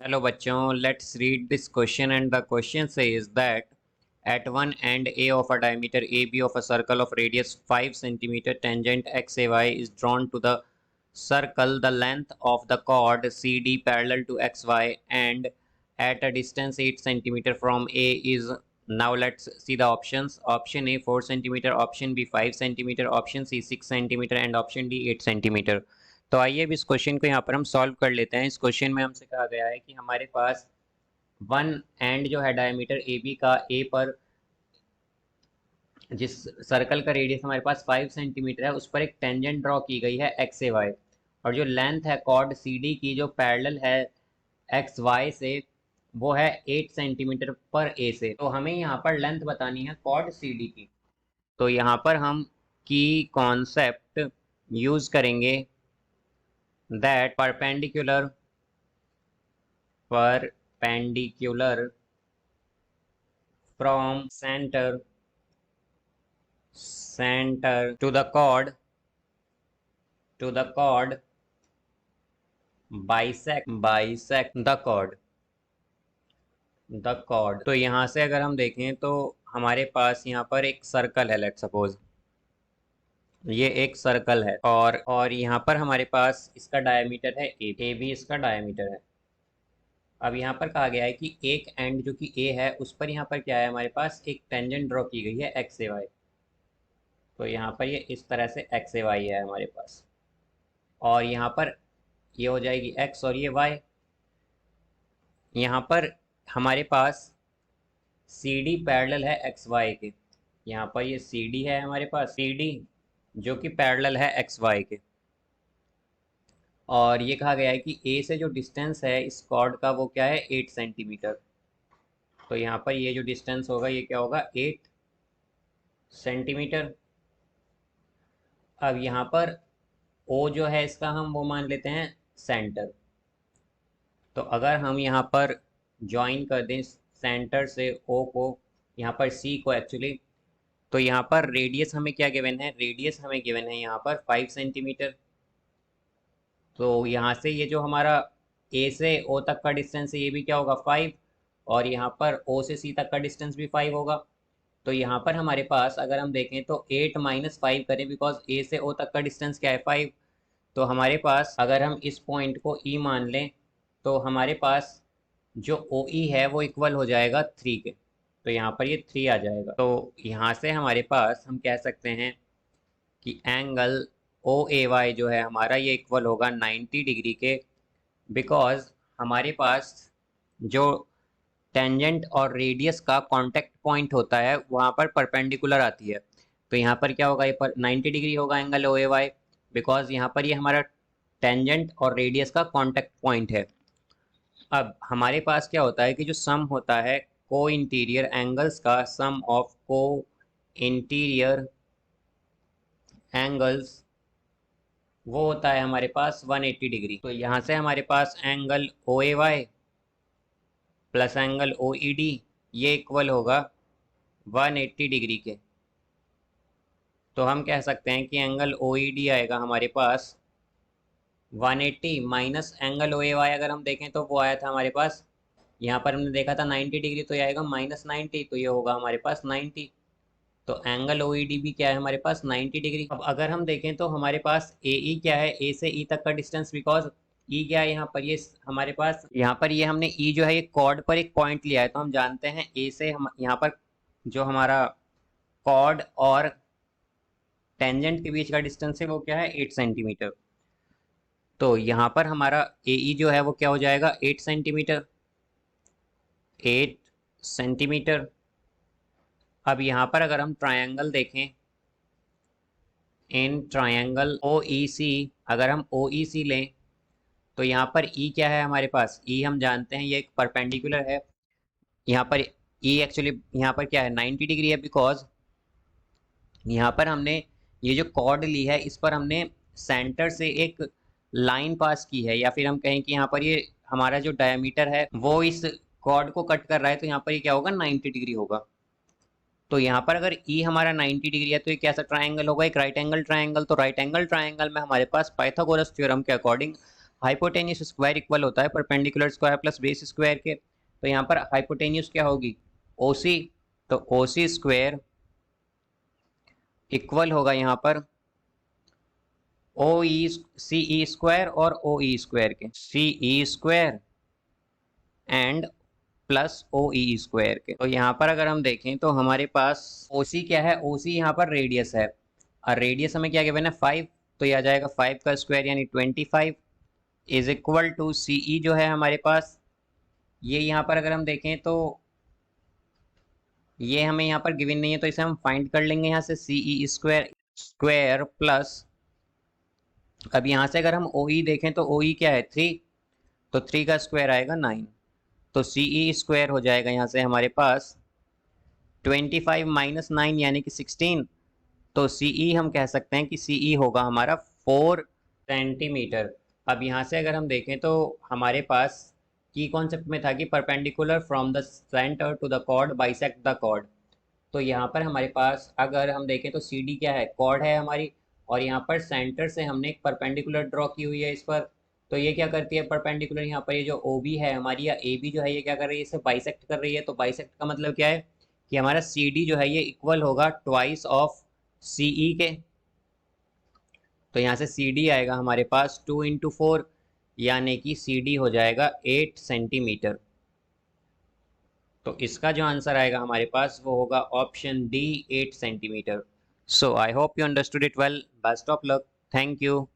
Hello bachchon, let's read this question, and the question says that at one end A of a diameter AB of a circle of radius 5 cm tangent XAY is drawn to the circle. The length of the chord CD parallel to XY and at a distance 8 cm from A is. Now let's see the options. Option A 4 cm, option B 5 cm, option C 6 cm and option D 8 cm. तो आइए अब इस question को यहाँ पर हम solve कर लेते हैं। इस क्वेश्चन में हमसे कहा गया है कि हमारे पास वन एंड जो है डायमीटर ए बी का ए पर जिस सर्कल का रेडियस हमारे पास 5 सेंटीमीटर है उस पर एक टेंजेंट ड्रॉ की गई है एक्स ए वाई, और जो लेंथ है कॉर्ड सी डी की जो पैरेलल है एक्स वाई से वो है 8 सेंटीमीटर पर ए से। तो हमें यहाँ पर लेंथ बतानी है कॉर्ड सी डी की। तो यहाँ पर हम की कॉन्सेप्ट यूज करेंगे that perpendicular from center to the chord bisect the chord। तो यहाँ से अगर हम देखें तो हमारे पास यहाँ पर एक सर्कल है, लेट सपोज ये एक सर्कल है और यहाँ पर हमारे पास इसका डायमीटर है ए भी इसका डायमीटर है। अब यहाँ पर कहा गया है कि एक एंड जो कि ए है उस पर यहाँ पर क्या है, हमारे पास एक टेंजेंट ड्रॉ की गई है एक्स ए वाई। तो यहाँ पर ये इस तरह से एक्स ए वाई है हमारे पास, और यहाँ पर ये हो जाएगी एक्स और ये वाई। यहाँ पर हमारे पास सी डी पैरेलल है एक्स वाई के। यहाँ पर ये सी डी है हमारे पास, सी डी जो कि पैरेलल है एक्स वाई के, और ये कहा गया है कि ए से जो डिस्टेंस है इस कॉर्ड का वो क्या है 8 सेंटीमीटर। तो यहाँ पर ये जो डिस्टेंस होगा ये क्या होगा 8 सेंटीमीटर। अब यहाँ पर ओ जो है इसका हम वो मान लेते हैं सेंटर। तो अगर हम यहाँ पर ज्वाइन कर दें सेंटर से ओ को, यहाँ पर सी को एक्चुअली, तो यहाँ पर रेडियस हमें क्या गिवन है, रेडियस हमें गिवन है यहाँ पर 5 सेंटीमीटर। तो यहाँ से ये जो हमारा ए से ओ तक का डिस्टेंस है ये भी क्या होगा 5, और यहाँ पर ओ से सी तक का डिस्टेंस भी 5 होगा। तो यहाँ पर हमारे पास अगर हम देखें तो 8 माइनस 5 करें, बिकॉज ए से ओ तक का डिस्टेंस क्या है 5। तो हमारे पास अगर हम इस पॉइंट को ई मान लें तो हमारे पास जो ओ ई है वो इक्वल हो जाएगा 3 के। तो यहाँ पर ये 3 आ जाएगा। तो यहाँ से हमारे पास हम कह सकते हैं कि एंगल ओ ए वाई जो है हमारा ये इक्वल होगा 90 डिग्री के, बिकॉज हमारे पास जो टेंजेंट और रेडियस का कांटेक्ट पॉइंट होता है वहाँ पर परपेंडिकुलर आती है। तो यहाँ पर क्या होगा, ये पर 90 डिग्री होगा angle O A Y, because यहाँ पर ये हमारा टेंजेंट और रेडियस का कांटेक्ट पॉइंट है। अब हमारे पास क्या होता है कि जो सम होता है को इंटीरियर एंगल्स का, सम ऑफ को इंटीरियर एंगल्स वो होता है हमारे पास 180 डिग्री। तो यहाँ से हमारे पास angle O A Y plus angle O E D ये इक्वल होगा 180 डिग्री के। तो हम कह सकते हैं कि एंगल ओ ई डी आएगा हमारे पास 180 minus angle O A Y अगर हम देखें तो वो आया था हमारे पास, यहाँ पर हमने देखा था 90 डिग्री, तो ये आएगा माइनस 90, तो ये होगा हमारे पास 90। तो एंगल ओ ई डी भी क्या है हमारे पास 90 डिग्री। अब अगर हम देखें तो हमारे पास ए ई क्या है, ए से ई तक का डिस्टेंस, बिकॉज ई क्या है यहाँ पर, ये हमारे पास यहाँ पर ये हमने ई जो है ये कॉर्ड पर एक पॉइंट लिया है। तो हम जानते हैं ए से हम यहाँ पर जो हमारा कॉर्ड और टेंजेंट के बीच का डिस्टेंस है वो क्या है 8 सेंटीमीटर। तो यहाँ पर हमारा ए ई जो है वो क्या हो जाएगा 8 सेंटीमीटर, 8 सेंटीमीटर। अब यहाँ पर अगर हम ट्रायंगल देखें, इन ट्रायंगल ओ ई सी, अगर हम ओ ई सी लें तो यहाँ पर ई क्या है हमारे पास, ई हम जानते हैं ये एक परपेंडिकुलर है। यहाँ पर ई एक्चुअली यहाँ पर क्या है 90 डिग्री है, बिकॉज यहाँ पर हमने ये जो कॉर्ड ली है इस पर हमने सेंटर से एक लाइन पास की है, या फिर हम कहें कि यहाँ पर ये हमारा जो डायमीटर है वो इस कॉर्ड को कट कर रहा है। तो यहाँ पर ये क्या होगा 90 डिग्री होगा। तो यहाँ पर अगर ई हमारा 90 डिग्री है तो ये कैसा ट्रायंगल होगा, एक राइट एंगल ट्रायंगल। तो राइट एंगल ट्रायंगल में हमारे पास पाइथागोरस थ्योरम के अकॉर्डिंग हाइपोटेन्यूस स्क्वायर इक्वल होता है perpendicular square plus base square के। तो यहाँ पर हाइपोटेन्यूस क्या होगी, ओसी। तो ओसी स्क्वायर इक्वल होगा यहाँ पर ओ ई सी ई स्क्वायर और ओ ई स्क्वायर के, C E square and plus O E square के। तो यहाँ पर अगर हम देखें तो हमारे पास ओ सी क्या है, ओ सी यहाँ पर रेडियस है और रेडियस हमें क्या गिवन है 5। तो यह आ जाएगा 5 का स्क्वायर यानी 25 इज इक्वल टू सी ई जो है हमारे पास, ये यहाँ पर अगर हम देखें तो ये हमें यहाँ पर गिवन नहीं है, तो इसे हम फाइंड कर लेंगे यहाँ से सी ई स्क्वायर स्क्वायर प्लस, अब यहाँ से अगर हम ओ ई देखें तो ओ ई क्या है 3, तो 3 का स्क्वायर आएगा 9। तो सी ई स्क्वायर हो जाएगा यहाँ से हमारे पास 25 माइनस 9 यानी कि 16। तो सी ई हम कह सकते हैं कि सी ई होगा हमारा 4 सेंटीमीटर। अब यहाँ से अगर हम देखें तो हमारे पास की कॉन्सेप्ट में था कि perpendicular from the centre to the chord bisect the chord. तो यहाँ पर हमारे पास अगर हम देखें तो सी डी क्या है, कॉर्ड है हमारी, और यहाँ पर सेंटर से हमने एक परपेंडिकुलर ड्रॉ की हुई है इस पर। तो ये क्या करती है परपेंडिकुलर, यहाँ पर ये जो ओ बी है हमारी या ए बी जो है ये क्या कर रही है, इसे बाइसेक्ट कर रही है। तो बाइसेक्ट का मतलब क्या है कि हमारा सी डी जो है ये इक्वल होगा ट्वाइस ऑफ सी ई के। तो यहाँ से सी डी आएगा हमारे पास 2 × 4 यानी कि सी डी हो जाएगा 8 सेंटीमीटर। तो इसका जो आंसर आएगा हमारे पास वो होगा option D 8 centimetre. So I hope you understood it well. Best of luck. Thank you.